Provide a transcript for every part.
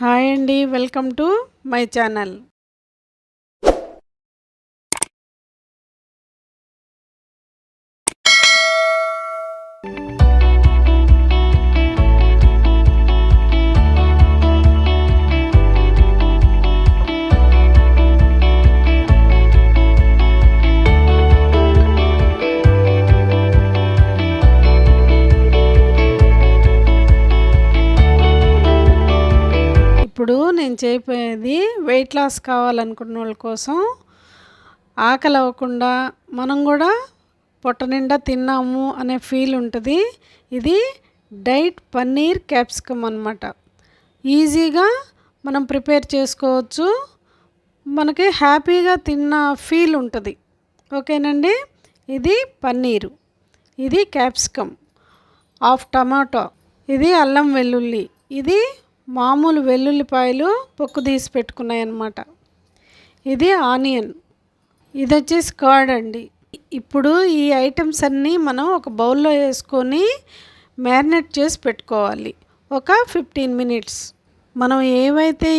Hi అండి, welcome to my channel. ఇప్పుడు నేను చేయబోయేది వెయిట్ లాస్ కావాలనుకున్న వాళ్ళ కోసం, ఆకలి అవ్వకుండా మనం కూడా పొట్ట నిండా తిన్నాము అనే ఫీల్ ఉంటుంది. ఇది డైట్ పన్నీర్ క్యాప్సికమ్ అన్నమాట. ఈజీగా మనం ప్రిపేర్ చేసుకోవచ్చు, మనకి హ్యాపీగా తిన్న ఫీల్ ఉంటుంది. ఓకేనండి. ఇది పన్నీరు, ఇది క్యాప్సికమ్, హాఫ్ టమాటో, ఇది అల్లం వెల్లుల్లి, ఇది మామూలు వెల్లుల్లిపాయలు పొక్కు తీసి పెట్టుకున్నాయి అన్నమాట. ఇది ఆనియన్, ఇది వచ్చేసి కర్డ్ అండి. ఇప్పుడు ఈ ఐటమ్స్ అన్నీ మనం ఒక బౌల్లో వేసుకొని మ్యారినేట్ చేసి పెట్టుకోవాలి ఒక 15 మినిట్స్. మనం ఏవైతే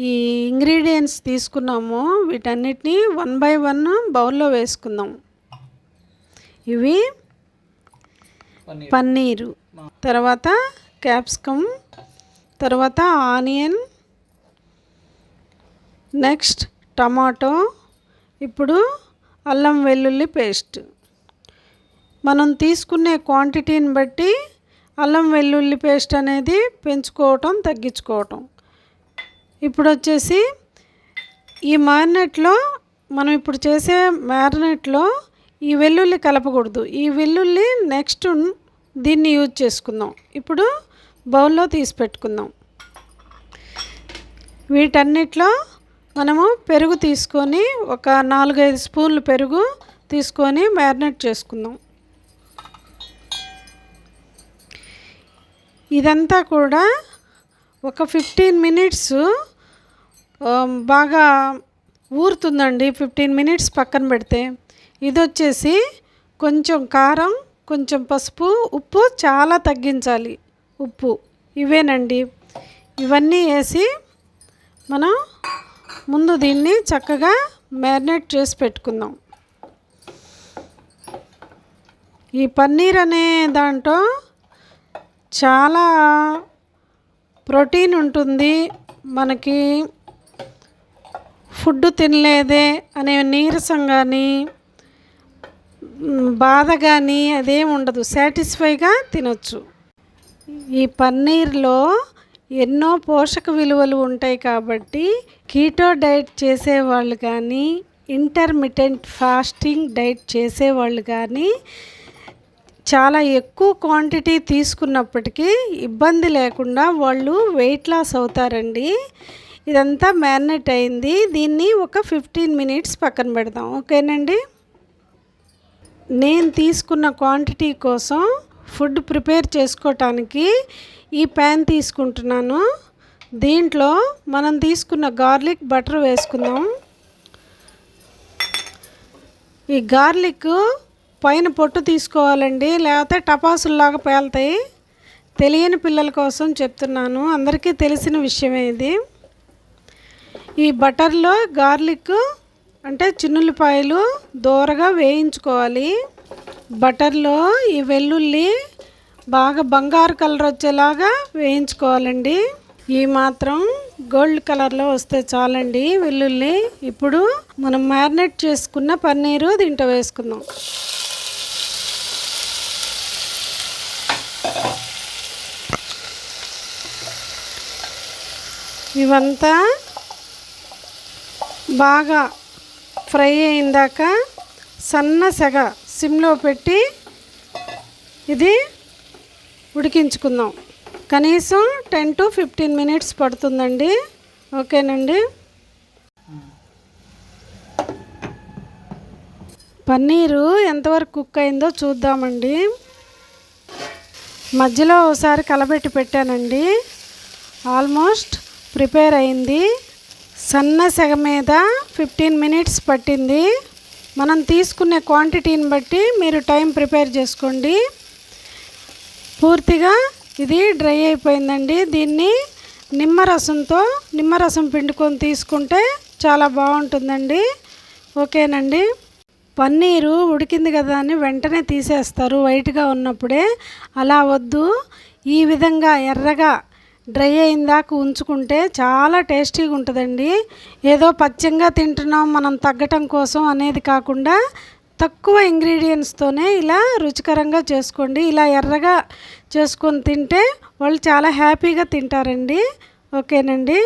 ఈ ఇంగ్రీడియంట్స్ తీసుకున్నామో వీటన్నిటిని 1 బై 1 బౌల్లో వేసుకుందాం. ఇవి పన్నీరు, తర్వాత క్యాప్సికమ్, తర్వాత ఆనియన్, నెక్స్ట్ టమాటో, ఇప్పుడు అల్లం వెల్లుల్లి పేస్ట్. మనం తీసుకునే క్వాంటిటీని బట్టి అల్లం వెల్లుల్లి పేస్ట్ అనేది పెంచుకోవటం తగ్గించుకోవటం. ఇప్పుడు వచ్చేసి ఈ మ్యారినేట్లో, మనం ఇప్పుడు చేసే మ్యారినేట్లో ఈ వెల్లుల్లి కలపకూడదు. ఈ వెల్లుల్లి నెక్స్ట్ దీన్ని యూజ్ చేసుకుందాం. ఇప్పుడు బౌల్లో తీసి పెట్టుకుందాం. వీటన్నిటిలో మనము పెరుగు తీసుకొని ఒక 4-5 స్పూన్లు పెరుగు తీసుకొని మ్యారినేట్ చేసుకుందాం. ఇదంతా కూడా ఒక 15 మినిట్స్ బాగా ఊరుతుందండి. 15 మినిట్స్ పక్కన పెడితే ఇది వచ్చేసి కొంచెం కారం, కొంచెం పసుపు, ఉప్పు చాలా తగ్గించాలి. ఉప్పు ఇవేనండి. ఇవన్నీ వేసి మనం ముందు దీన్ని చక్కగా మ్యారినేట్ చేసి పెట్టుకుందాం. ఈ పన్నీర్ అనే దాంట్లో చాలా ప్రోటీన్ ఉంటుంది. మనకి ఫుడ్ తినలేదే అనే నీరసం కానీ బాధ కానీ అదేం ఉండదు, సాటిస్ఫైగా తినొచ్చు. ఈ పన్నీర్లో ఎన్నో పోషక విలువలు ఉంటాయి కాబట్టి కీటో డైట్ చేసేవాళ్ళు కానీ, ఇంటర్మిటెంట్ ఫాస్టింగ్ డైట్ చేసేవాళ్ళు కానీ చాలా ఎక్కువ క్వాంటిటీ తీసుకున్నప్పటికీ ఇబ్బంది లేకుండా వాళ్ళు వెయిట్ లాస్ అవుతారండి. ఇదంతా మ్యారినేట్ అయింది. దీన్ని ఒక 15 మినిట్స్ పక్కన పెడదాం. ఓకేనండి. నేను తీసుకున్న క్వాంటిటీ కోసం ఫుడ్ ప్రిపేర్ చేసుకోవటానికి ఈ ప్యాన్ తీసుకుంటున్నాను. దీంట్లో మనం తీసుకున్న గార్లిక్ బటర్ వేసుకుందాం. ఈ గార్లిక్ పైన పొట్టు తీసుకోవాలండి, లేకపోతే టపాసుల్లాగా పేలుతాయి. తెలియని పిల్లల కోసం చెప్తున్నాను, అందరికీ తెలిసిన విషయమే ఇది. ఈ బటర్లో గార్లిక్ అంటే చిన్నుల్లిపాయలు దోరగా వేయించుకోవాలి. బటర్లో ఈ వెల్లుల్లి బాగా బంగారు కలర్ వచ్చేలాగా వేయించుకోవాలండి. ఈ మాత్రం గోల్డ్ కలర్లో వస్తే చాలండి వెల్లుల్లి. ఇప్పుడు మనం మ్యారినేట్ చేసుకున్న పన్నీరు దీంట్లో వేసుకుందాం. ఇవంతా బాగా ఫ్రై అయిందాక సన్న సెగ సిమ్లో పెట్టి ఇది ఉడికించుకుందాం. కనీసం 10 to 15 మినిట్స్ పడుతుందండి. ఓకేనండి. పన్నీరు ఎంతవరకు కుక్ అయిందో చూద్దామండి. మధ్యలో ఒకసారి కలబెట్టి పెట్టానండి. ఆల్మోస్ట్ ప్రిపేర్ అయింది. సన్న సెగ మీద 15 మినిట్స్ పట్టింది. మనం తీసుకునే క్వాంటిటీని బట్టి మీరు టైం ప్రిపేర్ చేసుకోండి. పూర్తిగా ఇది డ్రై అయిపోయిందండి. దీన్ని నిమ్మరసం పిండుకొని తీసుకుంటే చాలా బాగుంటుందండి. ఓకేనండి. పన్నీరు ఉడికింది కదా అని వెంటనే తీసేస్తారు వైట్గా ఉన్నప్పుడే. అలా వద్దు, ఈ విధంగా ఎర్రగా డ్రై అయిందాక ఉంచుకుంటే చాలా టేస్టీగా ఉంటుందండి. ఏదో పచ్చంగా తింటున్నాం మనం తగ్గటం కోసం అనేది కాకుండా తక్కువ ఇంగ్రీడియంట్స్తోనే ఇలా రుచికరంగా చేసుకోండి. ఇలా ఎర్రగా చేసుకొని తింటే వాళ్ళు చాలా హ్యాపీగా తింటారండి. ఓకేనండి.